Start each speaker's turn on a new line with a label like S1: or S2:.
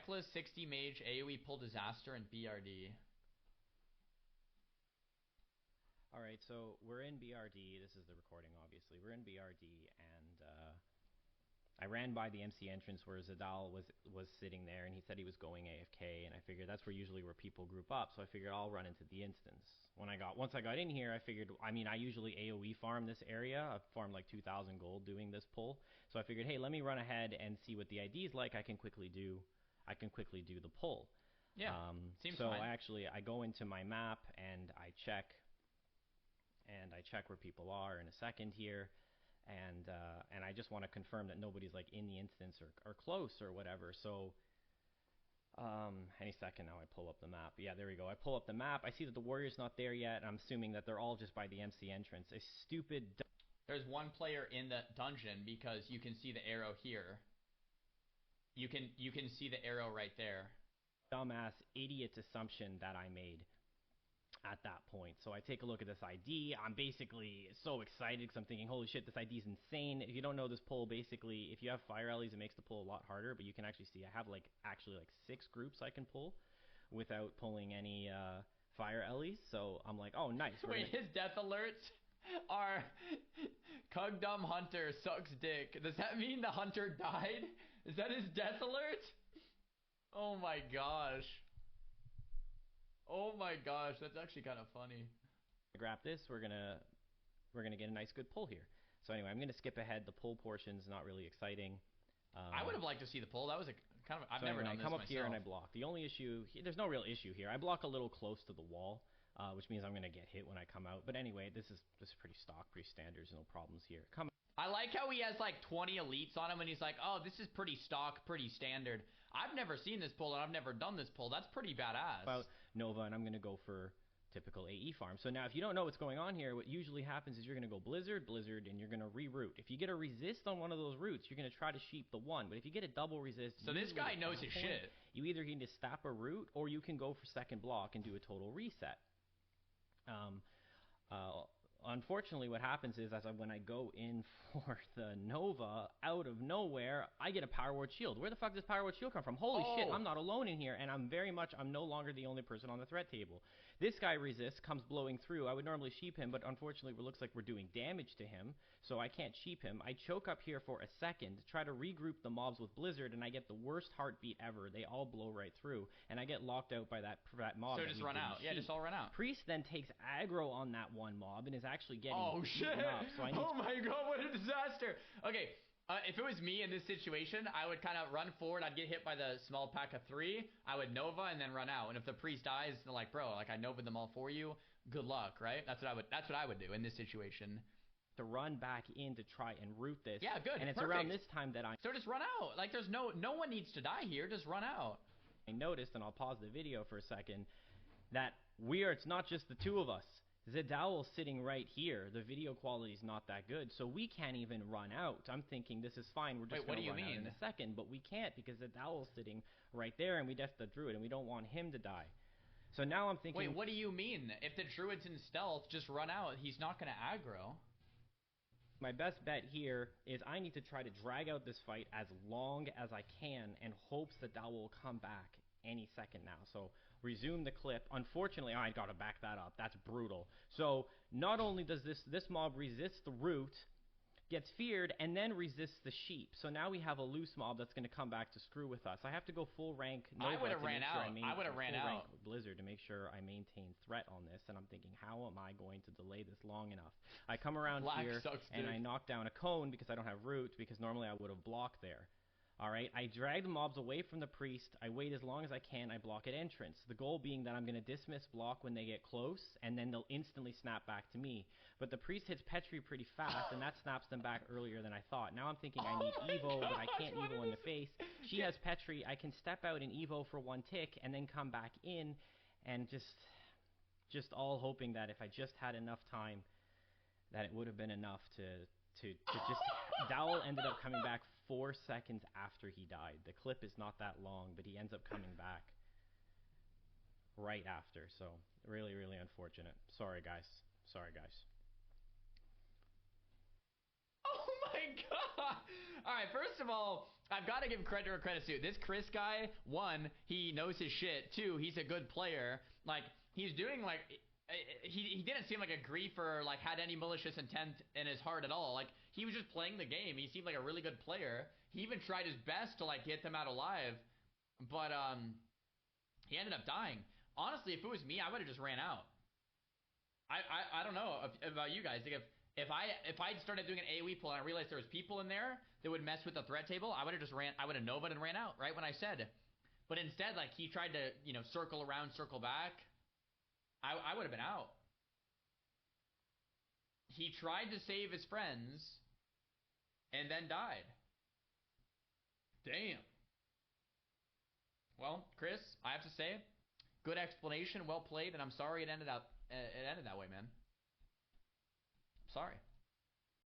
S1: Reckless, 60 Mage, AoE pull disaster, and BRD.
S2: Alright, so we're in BRD. This is the recording, obviously. We're in BRD, and I ran by the MC entrance where Zadal was sitting there, and he said he was going AFK, and I figured that's usually where people group up, so I figured I'll run into the instance. Once I got in here, I figured, I usually AoE farm this area. I farmed like 2,000 gold doing this pull, so I figured, hey, let me run ahead and see what the ID is like. I can quickly do the pull.
S1: Yeah, seems
S2: so
S1: fine.
S2: I go into my map and I check where people are in a second here. And I just want to confirm that nobody's like in the instance or close or whatever. So any second now I pull up the map. Yeah, there we go. I pull up the map. I see that the warrior's not there yet. I'm assuming that they're all just by the MC entrance. A stupid...
S1: There's one player in the dungeon because you can see the arrow here. You can see the arrow right there.
S2: Dumbass idiot assumption that I made at that point. So I take a look at this ID. I'm basically so excited because I'm thinking, holy shit, this ID is insane. If you don't know this pull, basically, if you have fire alleys, it makes the pull a lot harder, but you can actually see I have actually 6 groups I can pull without pulling any fire alleys. So I'm like, oh, nice.
S1: Wait, his death alerts are Cugdum Hunter sucks dick. Does that mean the hunter died? Is that his death alert? Oh my gosh. Oh my gosh, that's actually kind of funny.
S2: Grab this, we're gonna get a nice good pull here. So anyway, I'm gonna skip ahead. The pull portion's not really exciting.
S1: I would have liked to see the pull. That was a kind of... I've never done this myself.
S2: I come up here and I block. The only issue... There's no real issue here. I block a little close to the wall, which means I'm going to get hit when I come out. But anyway, this is pretty stock, pretty standard. There's no problems here.
S1: I like how he has like 20 elites on him and he's like, oh, this is pretty stock, pretty standard. I've never seen this pull and I've never done this pull. That's pretty badass.
S2: About Nova, and I'm going to go for typical AE farm. So now if you don't know what's going on here, what usually happens is you're going to go Blizzard, and you're going to reroute. If you get a resist on one of those routes, you're going to try to sheep the one. But if you get a double resist...
S1: So this guy knows his shit.
S2: You either need to stop a route or you can go for second block and do a total reset. Unfortunately, what happens is when I go in for the Nova, out of nowhere, I get a Power Word Shield. Where the fuck does Power Word Shield come from? Holy shit, I'm not alone in here, and I'm no longer the only person on the threat table. This guy resists, comes blowing through. I would normally sheep him, but unfortunately it looks like we're doing damage to him, so I can't sheep him. I choke up here for a second, try to regroup the mobs with Blizzard, and I get the worst heartbeat ever. They all blow right through, and I get locked out by that mob.
S1: So just run out. Yeah, just all run out.
S2: Priest then takes aggro on that one mob, and is actually getting
S1: oh shit
S2: up, so
S1: oh my god, what a disaster. Okay, if it was me in this situation, I would kind of run forward. I'd get hit by the small pack of 3. I would Nova and then run out, and if the priest dies, they're like, bro, like I Nova'd them all for you, good luck, right? That's what I would do in this situation.
S2: To run back in to try and root this.
S1: Yeah, good.
S2: And it's
S1: perfect.
S2: around this time that
S1: So just run out. Like there's no one needs to die here, just run out.
S2: I noticed, and I'll pause the video for a second, that it's not just the two of us. Zadowel's sitting right here. The video quality is not that good, so we can't even run out. I'm thinking this is fine. We're just going to run out in a second, but we can't because Zadowel's sitting right there, and we death the druid, and we don't want him to die. So now I'm thinking...
S1: Wait, what do you mean? If the druid's in stealth, just run out. He's not going to aggro.
S2: My best bet here is I need to try to drag out this fight as long as I can in hopes that Zadowel will come back any second now. So resume the clip. Unfortunately, I gotta back that up. That's brutal. So not only does this mob resist the root, gets feared, and then resists the sheep. So now we have a loose mob that's going to come back to screw with us. I have to go full rank Nova.
S1: I would have ran out. I would have ran out.
S2: Blizzard to make sure I maintain threat on this. And I'm thinking, how am I going to delay this long enough? I come around here and I knock down a cone because I don't have root, because normally I would have blocked there. Alright, I drag the mobs away from the priest, I wait as long as I can, I block at entrance. The goal being that I'm going to dismiss block when they get close, and then they'll instantly snap back to me. But the priest hits Petri pretty fast, and that snaps them back earlier than I thought. Now I'm thinking I need Evo, but I can't Evo in the face. She has Petri, I can step out and Evo for one tick, and then come back in, and just all hoping that if I just had enough time, that it would have been enough to just... Dowell ended up coming back 4 seconds after he died. The clip is not that long, but he ends up coming back right after. So really, really unfortunate. Sorry, guys. Sorry, guys.
S1: Oh my god! Alright, first of all, I've got to give credit where credit's due. This Chris guy, one, he knows his shit. Two, he's a good player. Like, he's doing, like, he didn't seem like a griefer, like, had any malicious intent in his heart at all. Like, he was just playing the game. He seemed like a really good player. He even tried his best to, like, get them out alive. But, he ended up dying. Honestly, if it was me, I would have just ran out. I don't know about you guys. Like, if I started doing an AoE pull and I realized there was people in there that would mess with the threat table, I would have just ran. I would have Nova'd and ran out right when I said. But instead, like, he tried to, you know, circle around, circle back. I would have been out. He tried to save his friends and then died. Damn. Well, Chris, I have to say, good explanation, well played, and I'm sorry it ended that way, man. Sorry.